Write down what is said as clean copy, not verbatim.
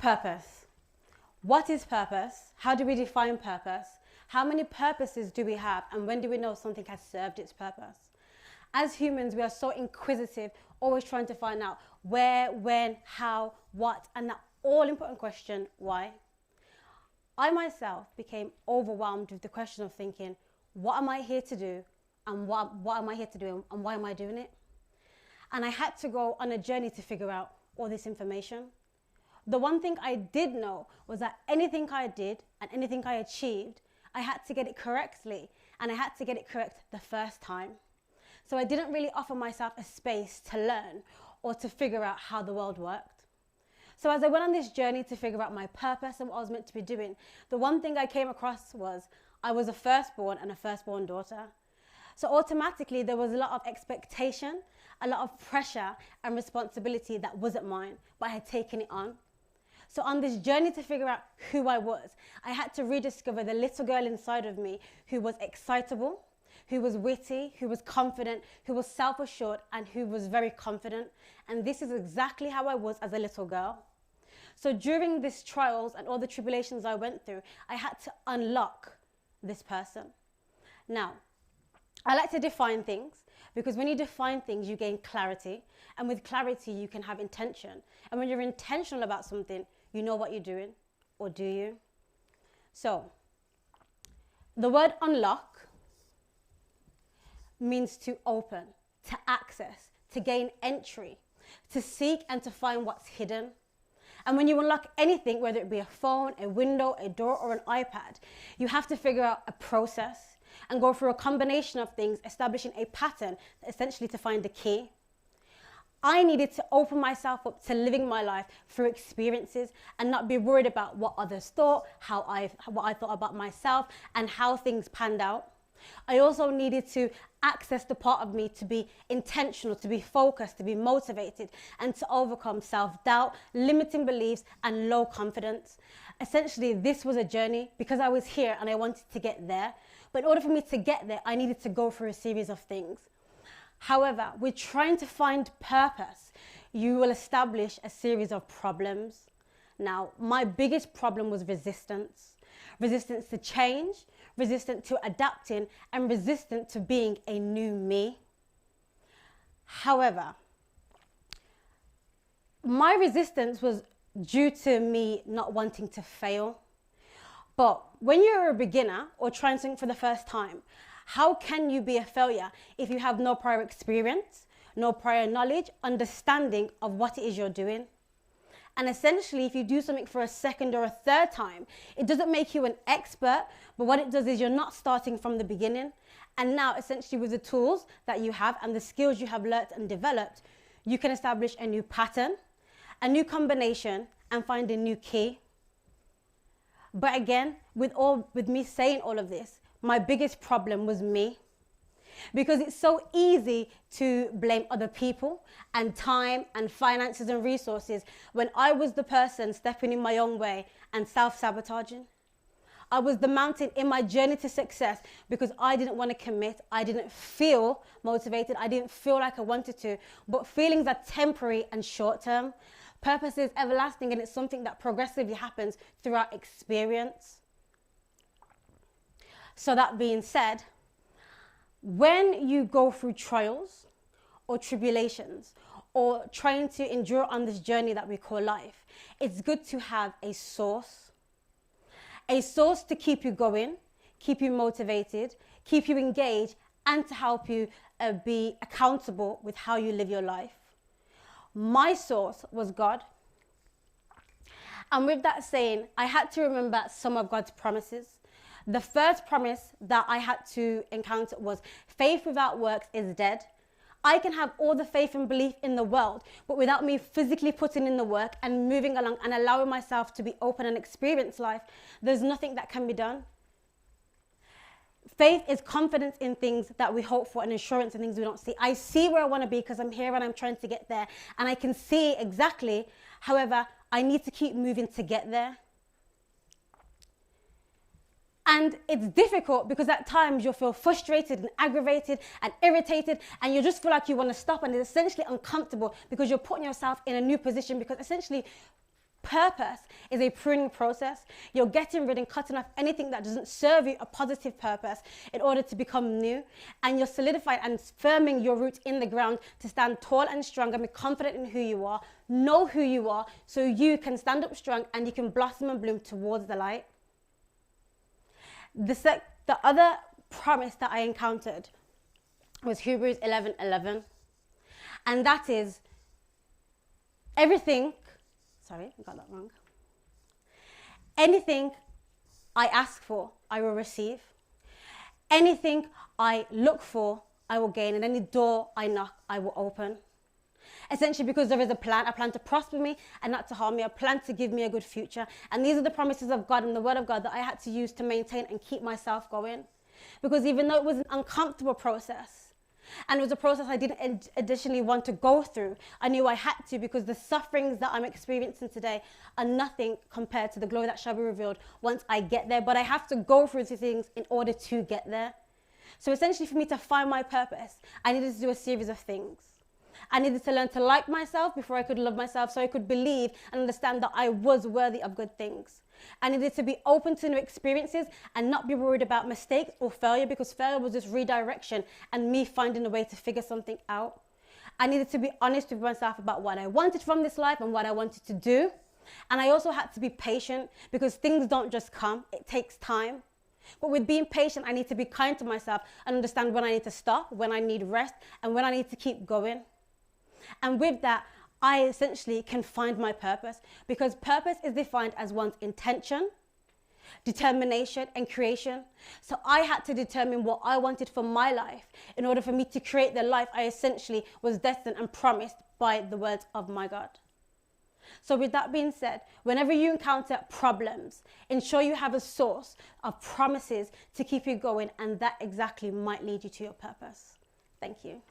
Purpose. What is purpose? How do we define purpose? How many purposes do we have? And when do we know something has served its purpose? As humans, we are so inquisitive, always trying to find out where, when, how, what, and that all-important question, why? I myself became overwhelmed with the question of thinking, what am I here to do? And what am I here to do? And why am I doing it? And I had to go on a journey to figure out all this information. The one thing I did know was that anything I did and anything I achieved, I had to get it correctly, and I had to get it correct the first time. So I didn't really offer myself a space to learn or to figure out how the world worked. So as I went on this journey to figure out my purpose and what I was meant to be doing, the one thing I came across was I was a firstborn and a firstborn daughter. So automatically there was a lot of expectation, a lot of pressure and responsibility that wasn't mine, but I had taken it on. So on this journey to figure out who I was, I had to rediscover the little girl inside of me who was excitable, who was witty, who was confident, who was self-assured, and who was very confident. And this is exactly how I was as a little girl. So during these trials and all the tribulations I went through, I had to unlock this person. Now, I like to define things, because when you define things, you gain clarity. And with clarity, you can have intention. And when you're intentional about something, you know what you're doing, or do you? So, the word unlock means to open, to access, to gain entry, to seek and to find what's hidden. And when you unlock anything, whether it be a phone, a window, a door, or an iPad, you have to figure out a process and go through a combination of things, establishing a pattern, essentially to find the key. I needed to open myself up to living my life through experiences and not be worried about what others thought, what I thought about myself, and how things panned out. I also needed to access the part of me to be intentional, to be focused, to be motivated, and to overcome self-doubt, limiting beliefs, and low confidence. Essentially, this was a journey because I was here and I wanted to get there. But in order for me to get there, I needed to go through a series of things. However, with trying to find purpose, you will establish a series of problems. Now, my biggest problem was resistance. Resistance to change, resistant to adapting, and resistant to being a new me. However, my resistance was due to me not wanting to fail. But when you're a beginner or trying something for the first time, how can you be a failure if you have no prior experience, no prior knowledge, understanding of what it is you're doing? And essentially, if you do something for a second or a third time, it doesn't make you an expert, but what it does is you're not starting from the beginning. And now, essentially, with the tools that you have and the skills you have learnt and developed, you can establish a new pattern, a new combination, and find a new key. But again, with me saying all of this, my biggest problem was me. Because it's so easy to blame other people and time and finances and resources when I was the person stepping in my own way and self-sabotaging. I was the mountain in my journey to success because I didn't want to commit. I didn't feel motivated. I didn't feel like I wanted to. But feelings are temporary and short-term. Purpose is everlasting, and it's something that progressively happens throughout experience. So that being said, when you go through trials or tribulations or trying to endure on this journey that we call life, it's good to have a source to keep you going, keep you motivated, keep you engaged, and to help you be accountable with how you live your life. My source was God. And with that saying, I had to remember some of God's promises. The first promise that I had to encounter was faith without works is dead. I can have all the faith and belief in the world, but without me physically putting in the work and moving along and allowing myself to be open and experience life, there's nothing that can be done. Faith is confidence in things that we hope for and assurance in things we don't see. I see where I want to be because I'm here and I'm trying to get there, and I can see exactly. However, I need to keep moving to get there. And it's difficult because at times you'll feel frustrated and aggravated and irritated, and you just feel like you want to stop, and it's essentially uncomfortable because you're putting yourself in a new position, because essentially Purpose is a pruning process. You're getting rid and cutting off anything that doesn't serve you a positive purpose in order to become new. And you're solidifying and firming your roots in the ground to stand tall and strong and be confident in who you are. Know who you are so you can stand up strong and you can blossom and bloom towards the light. The other promise that I encountered was Hebrews 11:11. And that is everything, sorry, I got that wrong. Anything I ask for, I will receive. Anything I look for, I will gain. And any door I knock, I will open. Essentially, because there is a plan to prosper me and not to harm me, a plan to give me a good future. And these are the promises of God and the word of God that I had to use to maintain and keep myself going. Because even though it was an uncomfortable process, and it was a process I didn't additionally want to go through, I knew I had to, because the sufferings that I'm experiencing today are nothing compared to the glory that shall be revealed once I get there. But I have to go through these things in order to get there. So essentially, for me to find my purpose, I needed to do a series of things. I needed to learn to like myself before I could love myself, so I could believe and understand that I was worthy of good things. I needed to be open to new experiences and not be worried about mistakes or failure, because failure was just redirection and me finding a way to figure something out. I needed to be honest with myself about what I wanted from this life and what I wanted to do. And I also had to be patient, because things don't just come, it takes time. But with being patient, I need to be kind to myself and understand when I need to stop, when I need rest, and when I need to keep going. And with that, I essentially can find my purpose, because purpose is defined as one's intention, determination, and creation. So I had to determine what I wanted for my life in order for me to create the life I essentially was destined and promised by the words of my God. So with that being said, whenever you encounter problems, ensure you have a source of promises to keep you going, and that exactly might lead you to your purpose. Thank you.